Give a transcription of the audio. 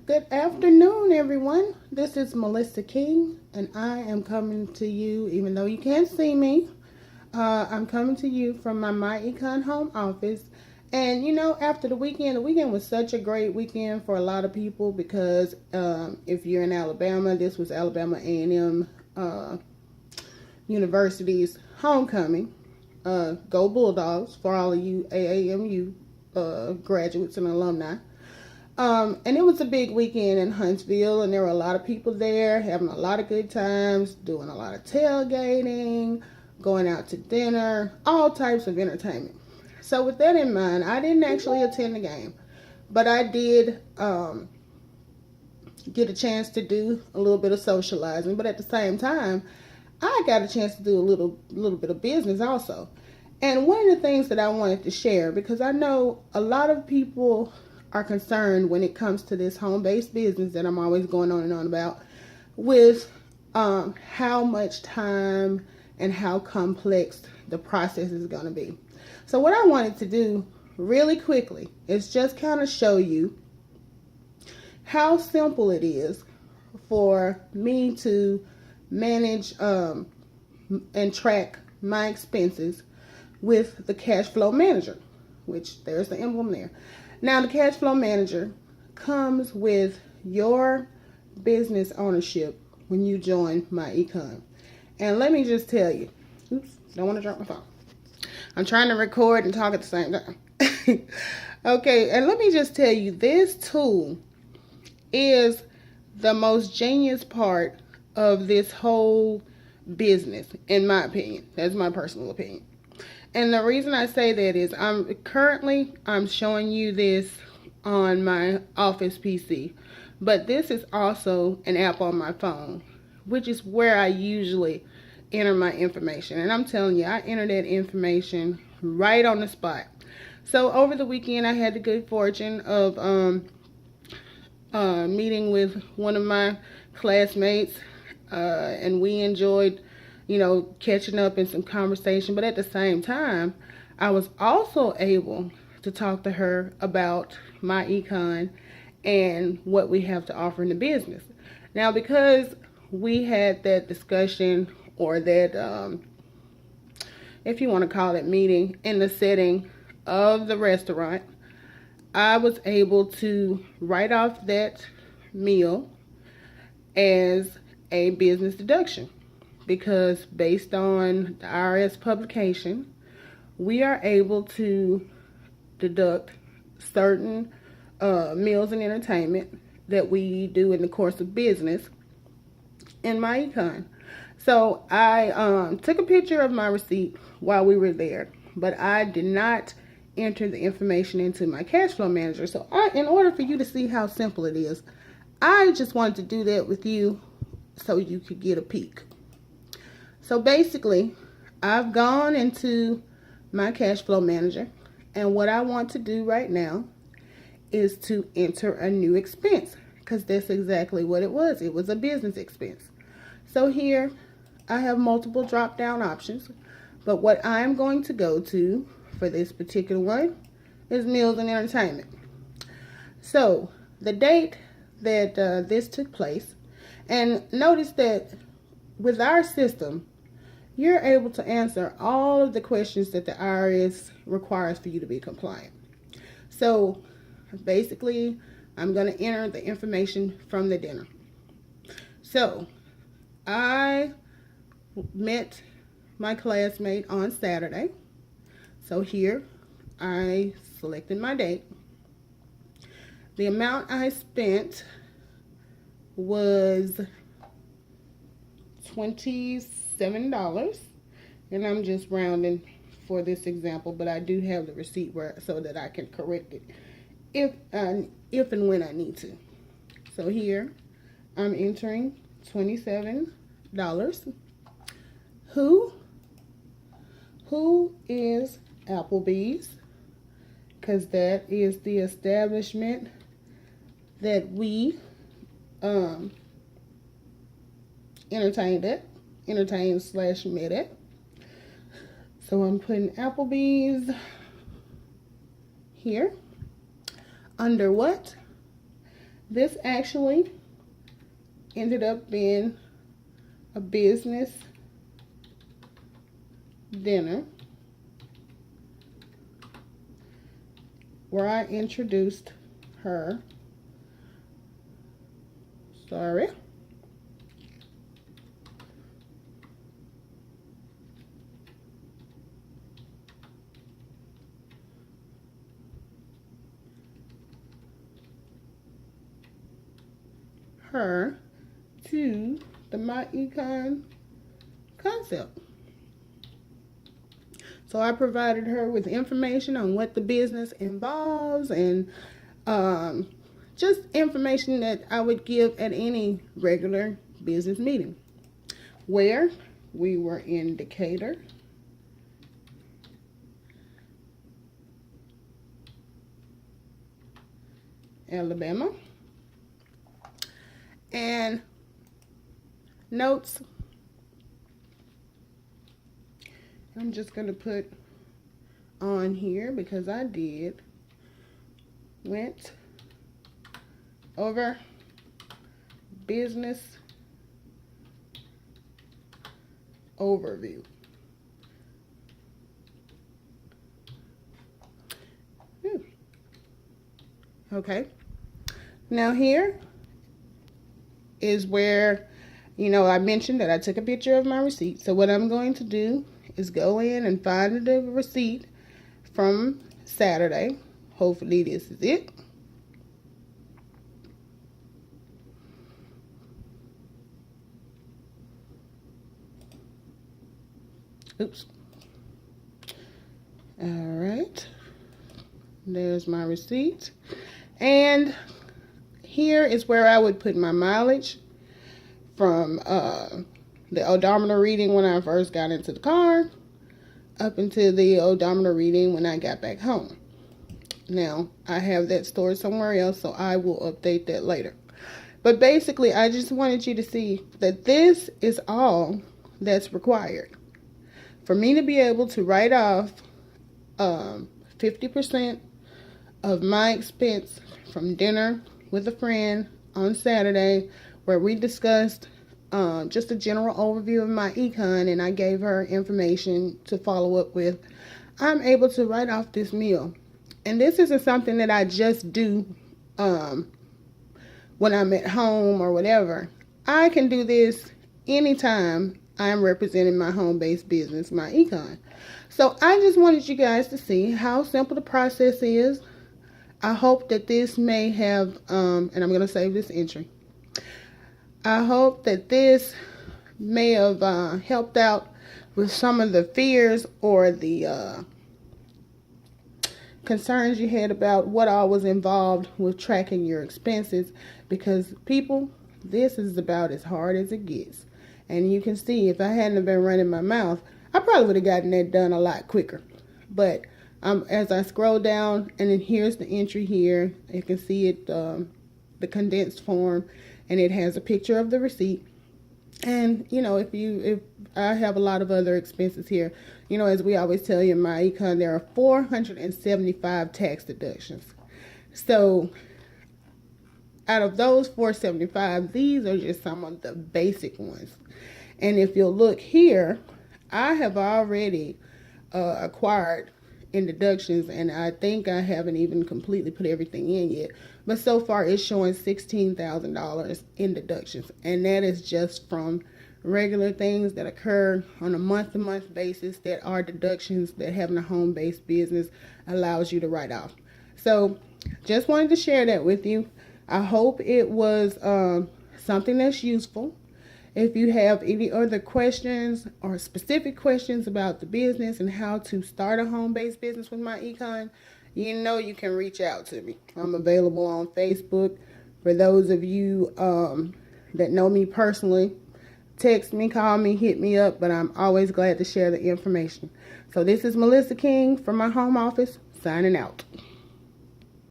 Good afternoon, everyone. This is Melissa King, and I am coming to you, even though you can't see me, I'm coming to you from my Econ home office. And after the weekend was such a great weekend for a lot of people because if you're in Alabama, this was Alabama A&M University's homecoming. Go Bulldogs for all of you AAMU graduates and alumni. And it was a big weekend in Huntsville, and there were a lot of people there having a lot of good times, doing a lot of tailgating, going out to dinner, all types of entertainment. So with that in mind, I didn't actually attend the game, but I did get a chance to do a little bit of socializing. But at the same time, I got a chance to do a little bit of business also. And one of the things that I wanted to share, because I know a lot of people are concerned when it comes to this home-based business that I'm always going on and on about, with how much time and how complex the process is going to be. So what I wanted to do really quickly is just kind of show you how simple it is for me to manage and track my expenses with the cash flow manager, which there's the emblem there. Now, the cash flow manager comes with your business ownership when you join my econ. And let me just tell you, oops, don't want to drop my phone. I'm trying to record and talk at the same time. Okay, and let me just tell you, this tool is the most genius part of this whole business, in my opinion. That's my personal opinion. And the reason I say that is I'm showing you this on my office PC, but this is also an app on my phone, which is where I usually enter my information. And I'm telling you, I enter that information right on the spot. So over the weekend, I had the good fortune of meeting with one of my classmates, and we enjoyed catching up in some conversation. But at the same time, I was also able to talk to her about my econ and what we have to offer in the business. Now, because we had that discussion, or that, if you want to call it meeting, in the setting of the restaurant, I was able to write off that meal as a business deduction. Because based on the IRS publication, we are able to deduct certain meals and entertainment that we do in the course of business in my econ. So I took a picture of my receipt while we were there, but I did not enter the information into my cash flow manager. So in order for you to see how simple it is, I just wanted to do that with you so you could get a peek. So basically, I've gone into my cash flow manager, and what I want to do right now is to enter a new expense, because that's exactly what it was. It was a business expense. So here, I have multiple drop-down options, but what I'm going to go to for this particular one is meals and entertainment. So the date that this took place, and notice that with our system, you're able to answer all of the questions that the IRS requires for you to be compliant. So basically, I'm going to enter the information from the dinner. So I met my classmate on Saturday. So here I selected my date. The amount I spent was $27, and I'm just rounding for this example, but I do have the receipt so that I can correct it if and when I need to. So here I'm entering $27. Who is Applebee's? Because that is the establishment that we entertained/met at. So I'm putting Applebee's here. Under what? This actually ended up being a business dinner where I introduced her. Sorry. Her to the My Econ concept. So I provided her with information on what the business involves and just information that I would give at any regular business meeting. Where we were in Decatur, Alabama. And notes, I'm just going to put on here because I went over business overview. Okay. Now here is where, I mentioned that I took a picture of my receipt. So what I'm going to do is go in and find the receipt from Saturday. Hopefully this is it. Oops. All right. There's my receipt. And here is where I would put my mileage from the odometer reading when I first got into the car up until the odometer reading when I got back home. Now, I have that stored somewhere else, so I will update that later. But basically, I just wanted you to see that this is all that's required for me to be able to write off 50% of my expense from dinner with a friend on Saturday, where we discussed just a general overview of my econ, and I gave her information to follow up with. I'm able to write off this meal. And this isn't something that I just do when I'm at home or whatever. I can do this anytime I'm representing my home-based business, my econ. So I just wanted you guys to see how simple the process is. I hope that this may have, and I'm going to save this entry. I hope that this may have helped out with some of the fears or the concerns you had about what all was involved with tracking your expenses, because people, this is about as hard as it gets. And you can see, if I hadn't been running my mouth, I probably would have gotten that done a lot quicker. But as I scroll down, and then here's the entry here, you can see it, the condensed form, and it has a picture of the receipt. And if I have a lot of other expenses here, as we always tell you in my econ, there are 475 tax deductions. So out of those 475, these are just some of the basic ones. And if you'll look here, I have already acquired in deductions, and I think I haven't even completely put everything in yet. But so far, it's showing $16,000 in deductions, and that is just from regular things that occur on a month-to-month basis that are deductions that having a home-based business allows you to write off. So just wanted to share that with you. I hope it was something that's useful. If you have any other questions or specific questions about the business and how to start a home-based business with my econ, you can reach out to me. I'm available on Facebook. For those of you that know me personally, text me, call me, hit me up, but I'm always glad to share the information. So this is Melissa King from my home office, signing out.